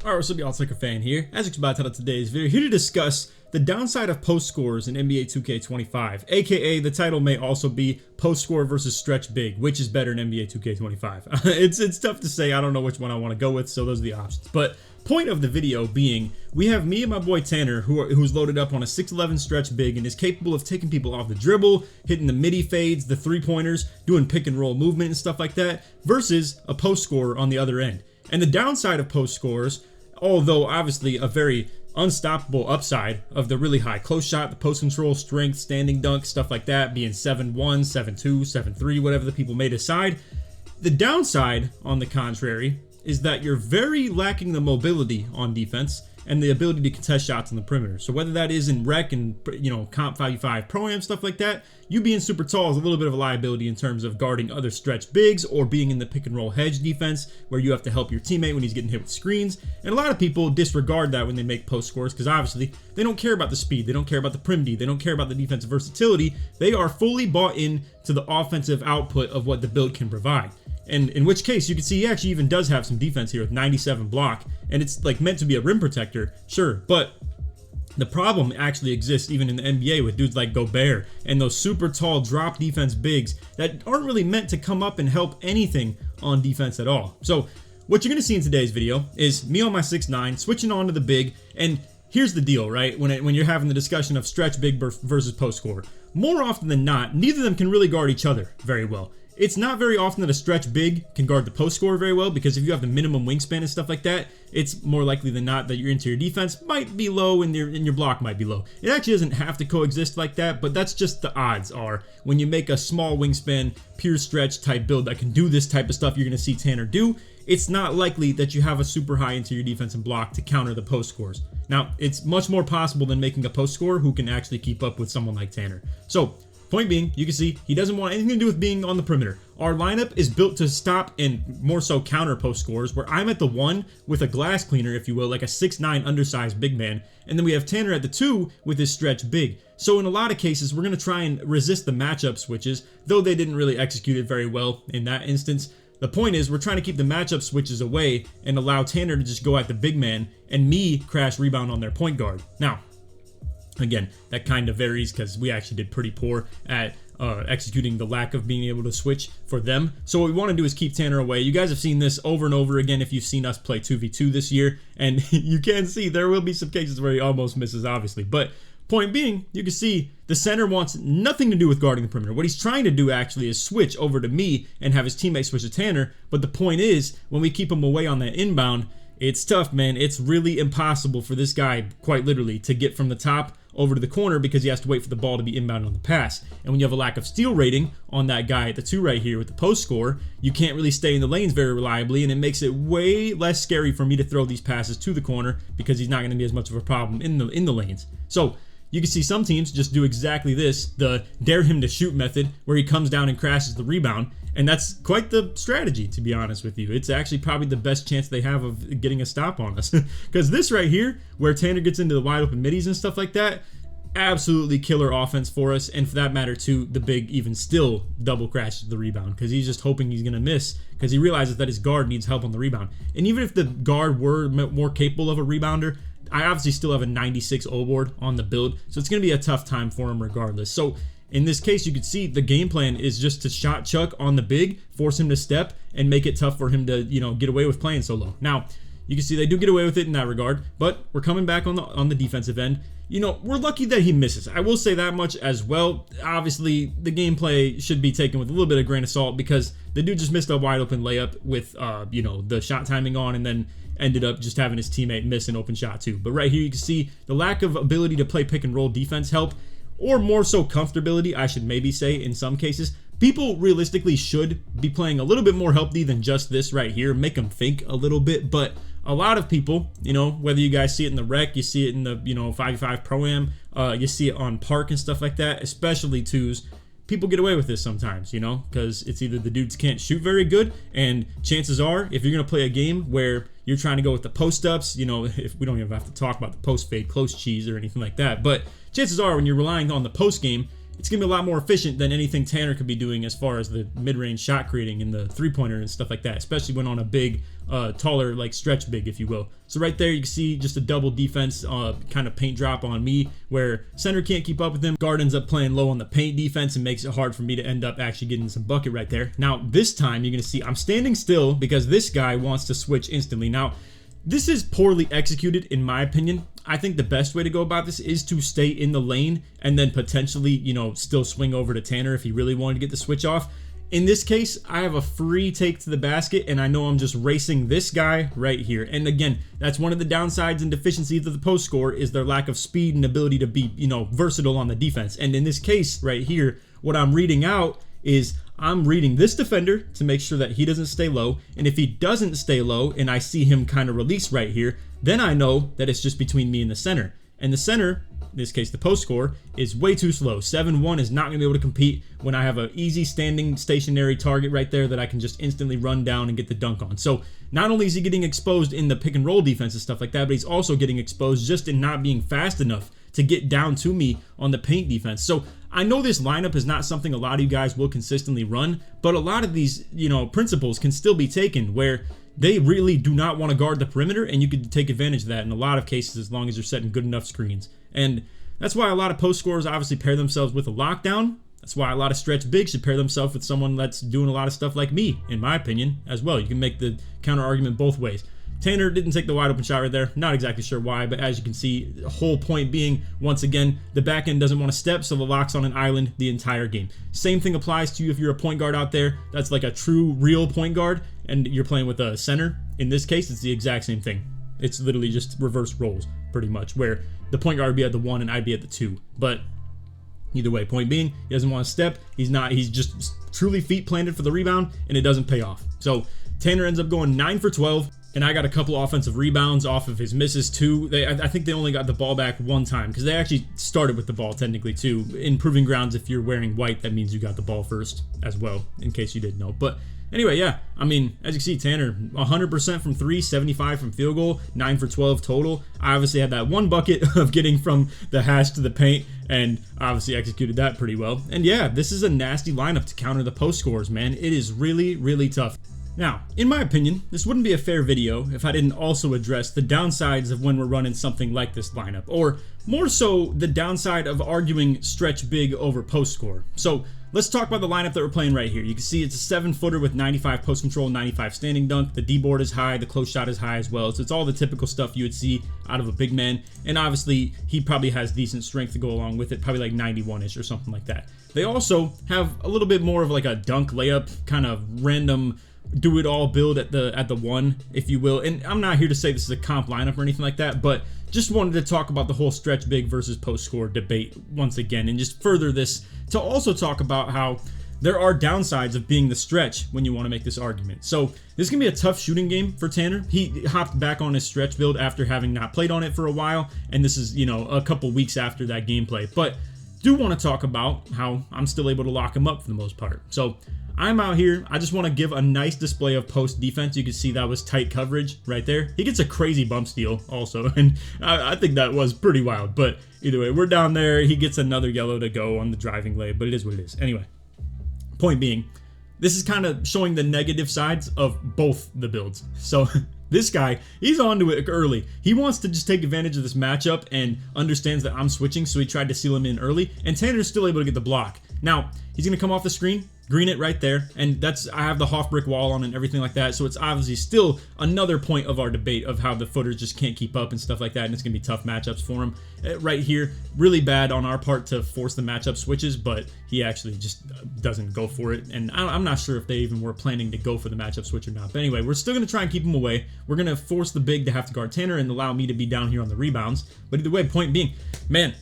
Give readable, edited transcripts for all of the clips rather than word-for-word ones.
Alright, what's up y'all, it's LakerFan here. As expected on today's video, here to discuss the downside of post scores in NBA 2K25, aka the title may also be post score versus stretch big, which is better in NBA 2K25. It's tough to say, I don't know which one I want to go with, so those are the options. But point of the video being, we have me and my boy Tanner who's loaded up on a 6'11 stretch big and is capable of taking people off the dribble, hitting the midi fades, the three-pointers, doing pick and roll movement and stuff like that, versus a post scorer on the other end. And the downside of post scores, although obviously a very unstoppable upside of the really high close shot, the post control, strength, standing dunk, stuff like that, being 7'1", 7'2", 7'3", whatever the people may decide. The downside, on the contrary, is that you're very lacking the mobility on defense and the ability to contest shots on the perimeter. So whether that is in rec and, comp 5v5 pro-am, stuff like that, you being super tall is a little bit of a liability in terms of guarding other stretch bigs or being in the pick and roll hedge defense where you have to help your teammate when he's getting hit with screens. And a lot of people disregard that when they make post scores because obviously they don't care about the speed, they don't care about the primity, they don't care about the defensive versatility. They are fully bought in to the offensive output of what the build can provide. And in which case, you can see he actually even does have some defense here with 97 block. And it's like meant to be a rim protector, sure. But the problem actually exists even in the NBA with dudes like Gobert and those super tall drop defense bigs that aren't really meant to come up and help anything on defense at all. So what you're going to see in today's video is me on my 6'9", switching on to the big. And here's the deal, right? When you're having the discussion of stretch big versus post scorer, more often than not, neither of them can really guard each other very well. It's not very often that a stretch big can guard the post scorer very well because if you have the minimum wingspan and stuff like that, it's more likely than not that your interior defense might be low and your block might be low. It actually doesn't have to coexist like that, but that's just the odds are when you make a small wingspan, pure stretch type build that can do this type of stuff you're going to see Tanner do, it's not likely that you have a super high interior defense and block to counter the post scores. Now, it's much more possible than making a post scorer who can actually keep up with someone like Tanner. So, point being, you can see he doesn't want anything to do with being on the perimeter. Our lineup is built to stop and more so counter post scores where I'm at the 1 with a glass cleaner, if you will, like a 6'9" undersized big man. And then we have Tanner at the 2 with his stretch big. So in a lot of cases, we're going to try and resist the matchup switches, though they didn't really execute it very well in that instance. The point is we're trying to keep the matchup switches away and allow Tanner to just go at the big man and me crash rebound on their point guard. Now, again, that kind of varies because we actually did pretty poor at executing the lack of being able to switch for them. So what we want to do is keep Tanner away. You guys have seen this over and over again if you've seen us play 2v2 this year. And you can see there will be some cases where he almost misses, obviously. But point being, you can see the center wants nothing to do with guarding the perimeter. What he's trying to do actually is switch over to me and have his teammate switch to Tanner. But the point is, when we keep him away on that inbound, it's tough, man. It's really impossible for this guy, quite literally, to get from the top over to the corner because he has to wait for the ball to be inbound on the pass. And when you have a lack of steal rating on that guy at the 2 right here with the post score, you can't really stay in the lanes very reliably, and it makes it way less scary for me to throw these passes to the corner because he's not going to be as much of a problem in the lanes. So you can see some teams just do exactly this, the dare him to shoot method, where he comes down and crashes the rebound. And that's quite the strategy, to be honest with you. It's actually probably the best chance they have of getting a stop on us. Because this right here, where Tanner gets into the wide open middies and stuff like that, absolutely killer offense for us. And for that matter, too, the big even still double crashes the rebound because he's just hoping he's going to miss because he realizes that his guard needs help on the rebound. And even if the guard were more capable of a rebounder, I obviously still have a 96 O board on the build. So it's going to be a tough time for him regardless. So in this case, you can see the game plan is just to shot chuck on the big, force him to step, and make it tough for him to, get away with playing so low. Now, you can see they do get away with it in that regard, but we're coming back on the defensive end. We're lucky that he misses. I will say that much as well. Obviously, the gameplay should be taken with a little bit of grain of salt because the dude just missed a wide open layup with, the shot timing on and then ended up just having his teammate miss an open shot too. But right here, you can see the lack of ability to play pick and roll defense help, or more so comfortability, I should maybe say in some cases. People realistically should be playing a little bit more help D than just this right here, make them think a little bit, but a lot of people, whether you guys see it in the rec, you see it in the, 5v5 Pro-Am, you see it on Park and stuff like that, especially 2s, people get away with this sometimes, because it's either the dudes can't shoot very good, and chances are, if you're going to play a game where you're trying to go with the post-ups, if we don't even have to talk about the post-fade close cheese or anything like that, but chances are when you're relying on the post game it's going to be a lot more efficient than anything Tanner could be doing as far as the mid-range shot creating and the three-pointer and stuff like that, especially when on a big, taller, like stretch big, if you will. So right there, you can see just a double defense kind of paint drop on me where center can't keep up with him. Guard ends up playing low on the paint defense and makes it hard for me to end up actually getting some bucket right there. Now, this time, you're going to see I'm standing still because this guy wants to switch instantly. Now, this is poorly executed in my opinion. I think the best way to go about this is to stay in the lane and then potentially, you know, still swing over to Tanner if he really wanted to get the switch off. In this case, I have a free take to the basket and I know I'm just racing this guy right here. And again, that's one of the downsides and deficiencies of the post score is their lack of speed and ability to be, you know, versatile on the defense. And in this case right here, what I'm reading out is I'm reading this defender to make sure that he doesn't stay low. And if he doesn't stay low and I see him kind of release right here, then I know that it's just between me and the center. And the center, in this case the post score, is way too slow. 7-1 is not going to be able to compete when I have an easy standing stationary target right there that I can just instantly run down and get the dunk on. So not only is he getting exposed in the pick and roll defense and stuff like that, but he's also getting exposed just in not being fast enough to get down to me on the paint defense. So I know this lineup is not something a lot of you guys will consistently run, but a lot of these, you know, principles can still be taken where they really do not want to guard the perimeter, and you could take advantage of that in a lot of cases as long as you're setting good enough screens. And that's why a lot of post scorers obviously pair themselves with a lockdown. That's why a lot of stretch bigs should pair themselves with someone that's doing a lot of stuff like me, in my opinion, as well. You can make the counter argument both ways. Tanner didn't take the wide open shot right there. Not exactly sure why, but as you can see, the whole point being, once again, the back end doesn't want to step, so the lock's on an island the entire game. Same thing applies to you if you're a point guard out there. That's like a true, real point guard, and you're playing with a center. In this case, it's the exact same thing. It's literally just reverse roles, pretty much, where the point guard would be at the 1 and I'd be at the 2. But either way, point being, he doesn't want to step. He's just truly feet planted for the rebound, and it doesn't pay off. So Tanner ends up going 9 for 12. And I got a couple offensive rebounds off of his misses too. I think they only got the ball back one time because they actually started with the ball technically too. In proving grounds, if you're wearing white, that means you got the ball first as well, in case you didn't know. But anyway, yeah, I mean, as you can see, Tanner, 100% from 3, 75 from field goal, 9 for 12 total. I obviously had that one bucket of getting from the hash to the paint, and obviously executed that pretty well. And yeah, this is a nasty lineup to counter the post scores, man. It is really, really tough. Now, in my opinion, this wouldn't be a fair video if I didn't also address the downsides of when we're running something like this lineup, or more so the downside of arguing stretch big over post score. So let's talk about the lineup that we're playing right here. You can see it's a 7-footer with 95 post control, 95 standing dunk. The D-board is high, the close shot is high as well. So it's all the typical stuff you would see out of a big man. And obviously, he probably has decent strength to go along with it, probably like 91-ish or something like that. They also have a little bit more of like a dunk layup, kind of random do it all build at the 1, if you will. And I'm not here to say this is a comp lineup or anything like that, but just wanted to talk about the whole stretch big versus post score debate once again, and just further this to also talk about how there are downsides of being the stretch when you want to make this argument. So this is gonna be a tough shooting game for Tanner. He hopped back on his stretch build after having not played on it for a while, and this is, you know, a couple weeks after that gameplay. But do want to talk about how I'm still able to lock him up for the most part. So I'm out here. I just want to give a nice display of post defense. You can see that was tight coverage right there. He gets a crazy bump steal also, and I think that was pretty wild. But either way, we're down there. He gets another yellow to go on the driving lane, but it is what it is. Anyway, point being, this is kind of showing the negative sides of both the builds. So this guy, he's onto it early. He wants to just take advantage of this matchup and understands that I'm switching, so he tried to seal him in early, and Tanner's still able to get the block. Now, he's going to come off the screen, green it right there, and I have the half brick wall on and everything like that, so it's obviously still another point of our debate of how the footers just can't keep up and stuff like that, and it's going to be tough matchups for him. Right here, really bad on our part to force the matchup switches, but he actually just doesn't go for it, and I'm not sure if they even were planning to go for the matchup switch or not. But anyway, we're still going to try and keep him away. We're going to force the big to have to guard Tanner and allow me to be down here on the rebounds. But either way, point being, man,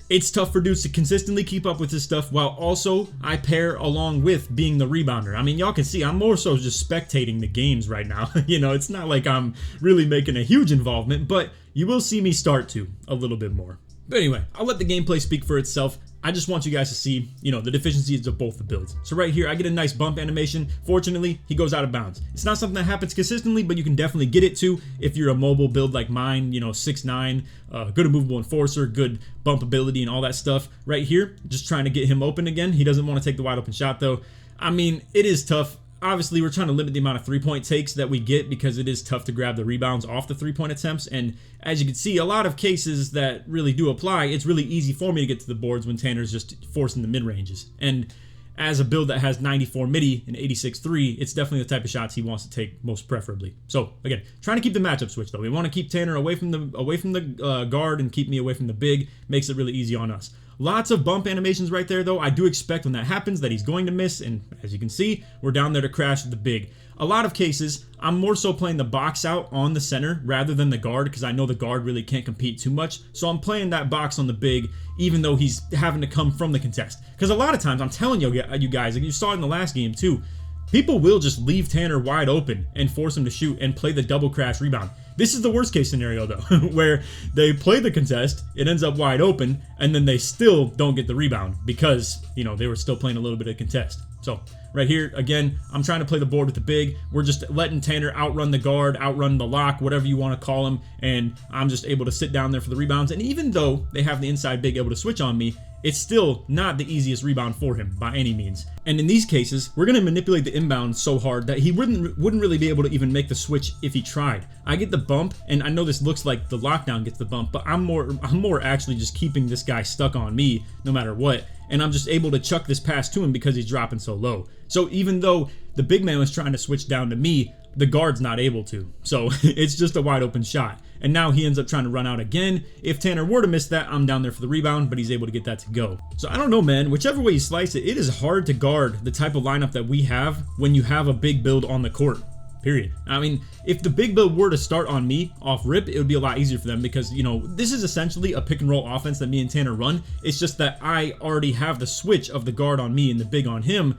it's tough for dudes to consistently keep up with this stuff while also I pair along with being the rebounder. I mean, y'all can see I'm more so just spectating the games right now. You know, it's not like I'm really making a huge involvement, but you will see me start to a little bit more. But anyway, I'll let the gameplay speak for itself. I just want you guys to see, the deficiencies of both the builds. So right here, I get a nice bump animation. Fortunately, he goes out of bounds. It's not something that happens consistently, but you can definitely get it to if you're a mobile build like mine, 6'9", good immovable enforcer, good bump ability and all that stuff. Right here, just trying to get him open again. He doesn't want to take the wide open shot though. I mean, it is tough. Obviously, we're trying to limit the amount of three-point takes that we get because it is tough to grab the rebounds off the three-point attempts. And as you can see, a lot of cases that really do apply, it's really easy for me to get to the boards when Tanner's just forcing the mid-ranges. And as a build that has 94 midi and 86-3, it's definitely the type of shots he wants to take most preferably. So again, trying to keep the matchup switch though. We want to keep Tanner away from the guard and keep me away from the big. Makes it really easy on us. Lots of bump animations right there though. I do expect when that happens that he's going to miss, and as you can see, we're down there to crash the big. A lot of cases, I'm more so playing the box out on the center rather than the guard because I know the guard really can't compete too much. So I'm playing that box on the big even though he's having to come from the contest. Because a lot of times, I'm telling you guys, like you saw it in the last game too, people will just leave Tanner wide open and force him to shoot and play the double crash rebound. This is the worst case scenario though, where they play the contest, it ends up wide open, and then they still don't get the rebound because, they were still playing a little bit of contest. So right here, again, I'm trying to play the board with the big. We're just letting Tanner outrun the guard, outrun the lock, whatever you want to call him, and I'm just able to sit down there for the rebounds. And even though they have the inside big able to switch on me, it's still not the easiest rebound for him by any means. And in these cases, we're going to manipulate the inbound so hard that he wouldn't really be able to even make the switch if he tried. I get the bump, and I know this looks like the lockdown gets the bump, but I'm more actually just keeping this guy stuck on me no matter what. And I'm just able to chuck this pass to him because he's dropping so low. So even though the big man was trying to switch down to me, the guard's not able to. So it's just a wide open shot. And now he ends up trying to run out again. If Tanner were to miss that, I'm down there for the rebound, but he's able to get that to go. So I don't know, man. Whichever way you slice it, it is hard to guard the type of lineup that we have when you have a big build on the court. Period. I mean, if the big build were to start on me off rip, it would be a lot easier for them because, this is essentially a pick and roll offense that me and Tanner run. It's just that I already have the switch of the guard on me and the big on him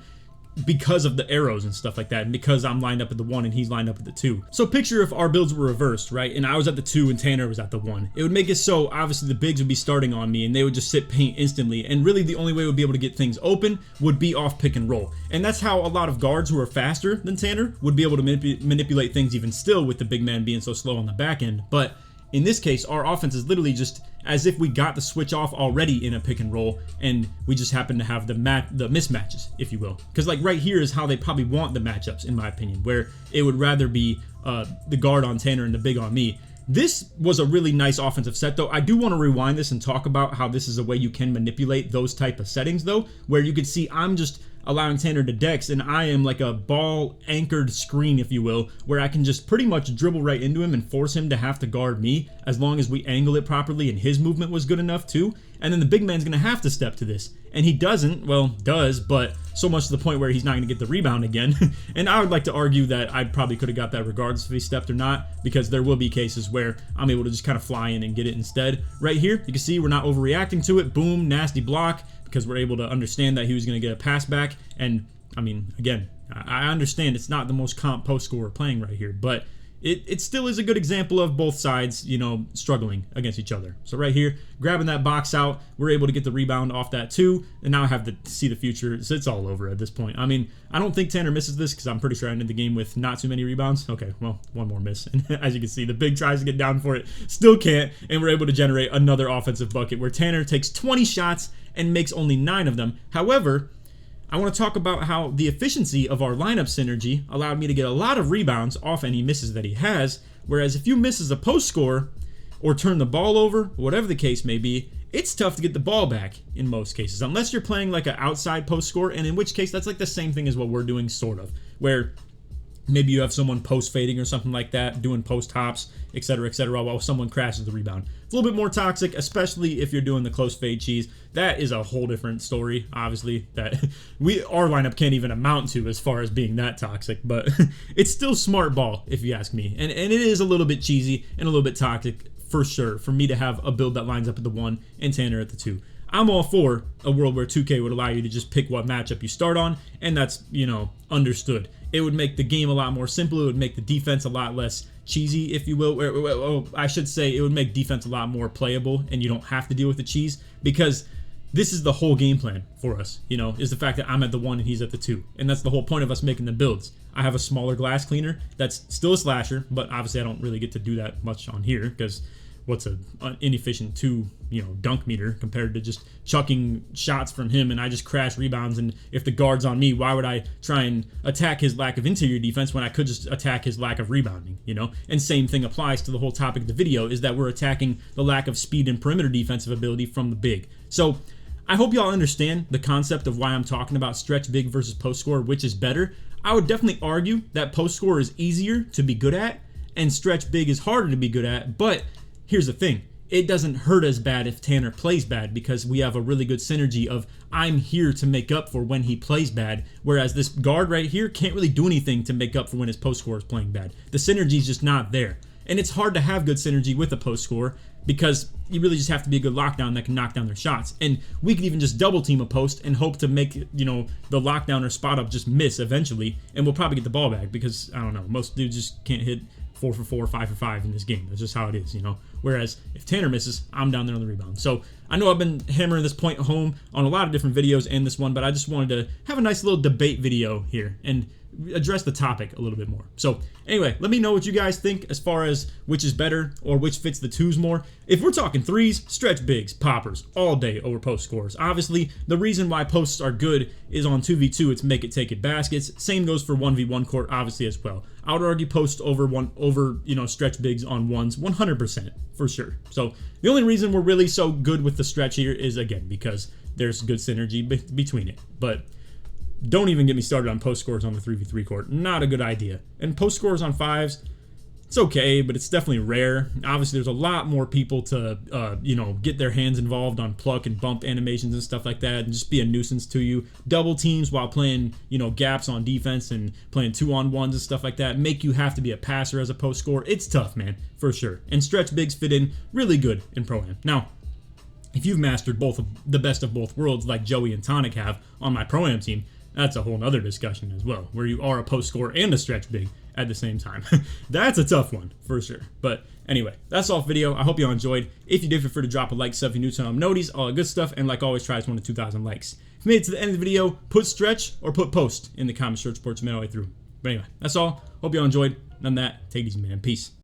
because of the arrows and stuff like that, and because I'm lined up at the 1 and he's lined up at the 2. So picture if our builds were reversed, right, and I was at the 2 and Tanner was at the 1. It would make it so obviously the bigs would be starting on me and they would just sit paint instantly, and really the only way we'd be able to get things open would be off pick and roll. And that's how a lot of guards who are faster than Tanner would be able to manipulate things even still with the big man being so slow on the back end. But in this case, our offense is literally just as if we got the switch off already in a pick and roll, and we just happen to have the mismatches, if you will. Because like right here is how they probably want the matchups, in my opinion, where it would rather be the guard on Tanner and the big on me. This was a really nice offensive set, though. I do want to rewind this and talk about how this is a way you can manipulate those type of settings, though, where you could see I'm just allowing Tanner to dex, and I am like a ball anchored screen, if you will, where I can just pretty much dribble right into him and force him to have to guard me as long as we angle it properly and his movement was good enough too. And then the big man's gonna have to step to this, and he doesn't. Well, does, but so much to the point where he's not gonna get the rebound again. And I would like to argue that I probably could have got that regardless if he stepped or not, because there will be cases where I'm able to just kind of fly in and get it instead. Right here, you can see we're not overreacting to it. Boom, nasty block, because we're able to understand that he was going to get a pass back. And I mean, again, I understand it's not the most comp post scorer playing right here, but it still is a good example of both sides, struggling against each other. So right here, grabbing that box out, we're able to get the rebound off that too, and now I have to see the future. So it's all over at this point. I mean, I don't think Tanner misses this because I'm pretty sure I ended the game with not too many rebounds. Okay, well, one more miss. And as you can see, the big tries to get down for it, still can't, and we're able to generate another offensive bucket where Tanner takes 20 shots and makes only 9 of them. However, I want to talk about how the efficiency of our lineup synergy allowed me to get a lot of rebounds off any misses that he has, whereas if you miss as a post scorer or turn the ball over, whatever the case may be, it's tough to get the ball back in most cases, unless you're playing like an outside post scorer, and in which case that's like the same thing as what we're doing, sort of, where maybe you have someone post fading or something like that, doing post hops, etc., while someone crashes the rebound. It's a little bit more toxic, especially if you're doing the close fade cheese. That is a whole different story, obviously, that our lineup can't even amount to as far as being that toxic, but it's still smart ball, if you ask me. And it is a little bit cheesy and a little bit toxic, for sure, for me to have a build that lines up at the 1 and Tanner at the 2. I'm all for a world where 2K would allow you to just pick what matchup you start on, and that's, understood. It would make the game a lot more simple. It would make the defense a lot less cheesy, if you will. Or I should say it would make defense a lot more playable, and you don't have to deal with the cheese, because this is the whole game plan for us, you know, is the fact that I'm at the 1 and he's at the 2. And that's the whole point of us making the builds. I have a smaller glass cleaner that's still a slasher, but obviously I don't really get to do that much on here because what's an inefficient 2, dunk meter compared to just chucking shots from him and I just crash rebounds. And if the guard's on me, why would I try and attack his lack of interior defense when I could just attack his lack of rebounding, And same thing applies to the whole topic of the video, is that we're attacking the lack of speed and perimeter defensive ability from the big. So I hope y'all understand the concept of why I'm talking about stretch big versus post score, which is better. I would definitely argue that post score is easier to be good at and stretch big is harder to be good at, but here's the thing. It doesn't hurt as bad if Tanner plays bad because we have a really good synergy of I'm here to make up for when he plays bad, whereas this guard right here can't really do anything to make up for when his post score is playing bad. The synergy is just not there. And it's hard to have good synergy with a post score because you really just have to be a good lockdown that can knock down their shots. And we could even just double team a post and hope to make, the lockdown or spot up just miss eventually, and we'll probably get the ball back because, I don't know, most dudes just can't hit 4 for 4, 5 for 5 in this game. That's just how it is, Whereas if Tanner misses, I'm down there on the rebound. So I know I've been hammering this point home on a lot of different videos and this one, but I just wanted to have a nice little debate video here and address the topic a little bit more. So anyway, let me know what you guys think as far as which is better or which fits the 2s more. If we're talking 3s, stretch bigs, poppers all day over post scores. Obviously, the reason why posts are good is on 2v2, it's make it take it baskets. Same goes for 1v1 court obviously as well. I would argue post over stretch bigs on 1s 100% for sure. So the only reason we're really so good with the stretch here is again because there's good synergy between it. But don't even get me started on post scores on the 3v3 court. Not a good idea. And post scores on 5s, it's okay, but it's definitely rare. Obviously, there's a lot more people to, get their hands involved on pluck and bump animations and stuff like that and just be a nuisance to you. Double teams while playing, gaps on defense and playing 2-on-1s and stuff like that make you have to be a passer as a post scorer. It's tough, man, for sure. And stretch bigs fit in really good in Pro-Am. Now, if you've mastered both of the best of both worlds like Joey and Tonic have on my Pro-Am team, that's a whole nother discussion as well, where you are a post scorer and a stretch big at the same time. That's a tough one, for sure. But anyway, that's all for video. I hope y'all enjoyed. If you did, feel free to drop a like, sub if you're new to noties, all that good stuff, and like always, try to 1 to 2,000 likes. If you made it to the end of the video, put stretch or put post in the comment search board to make our way through. But anyway, that's all. Hope y'all enjoyed. None of that. Take it easy, man. Peace.